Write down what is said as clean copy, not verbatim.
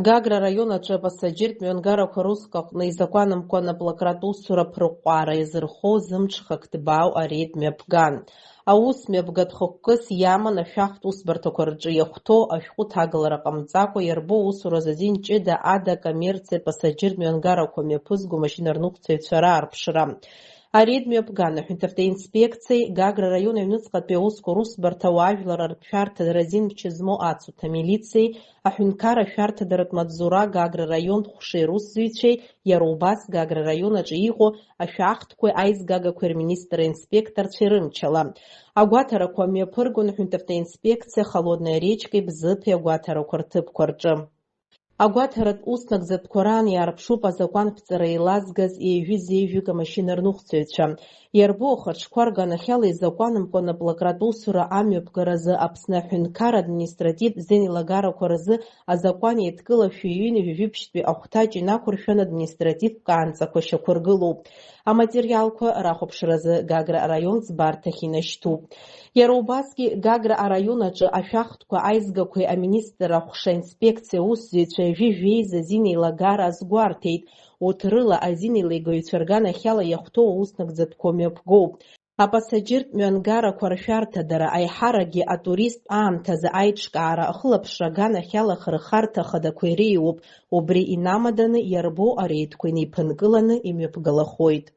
Гагра район аҿы пассажиртә мҩангарақәа русҟаҟны изакәанамкәа анаплакрат усура ԥырҟәара иазырхоу зымҽхак ҭбаау ареид мҩаԥган. Аус мҩаԥгатә хықәкыс иаман ашәахтә усбарҭақәа рҿы иахәҭоу ашәҟәы ҭагалара ҟамҵакәа иарбоу усуразы азин ҷыда ада коммерциатә пассажиртә мҩангарақәа мҩаԥызго машьынарныҟәцаҩцәа раарԥшра. Ареид мҩаԥган аҳәынҭқарратә инспекциеи Гагра раион аҩныҵҟатәи аусқәа русбарҭа ауаажәлар ршәарҭадара азин мчы змоу ацуҭа милициеи, аҳәынҭқар ашәарҭадаратә маҵзура Гагра раионтә хәшеи русзуҩцәеи, иара убас Гагра раион аҿы иҟоу ашәахтәқәеи аизгагақәеи рминистр инспекторцәеи рымчала. Агәаҭарақәа мҩаԥыргон аҳәынҭқарратә инспекциа Холодная речкеи Бзыԥи агәаҭарақәа рҭыԥқәа рҿы. Агәаҭаратә уснагӡатәқәа раан иаарԥшуп азакәанԥҵара еилазгаз еиҩызеиҩык амашьынарныҟәцаҩцәа. Иарбоу ахаҿқәа рганахьала изакәанамкәа анаплакратә усура амҩаԥгаразы Аԥсны аҳәынҭқар административтә зеинеилагарақәа рзы азакәан еидкылашәа иҩны ҩажәибжьтәи ахәҭаҷ инақәыршәан административтә ҟаанҵақәа шьақәыргылоуп. Аматериалқәа рахәаԥшразы Гагра араион ӡбарҭахь инашьҭуп. Иара убасгьы Гагра араион аҿы ашәахтәқәа аизгақәеи аминистр ахәша инспекциа аусзуҩцәа ижәижәеиза азинеилагара азгәарҭеит. Урҭ рыла азинеилагаҩцәа рганахьала иахәҭоу ауснагӡатәқәа мҩаԥгоуп. Апассажиртә мҩангарақәа ршәарҭадара, аиҳаракгьы атуристтә аамҭазы аиҿкаара, ахылаԥшра аганахьала рхарҭа хадақәа иреиуоуп. Убри инамаданы иарбоу ареидқәа инеиԥынкыланы имҩаԥгалахоит.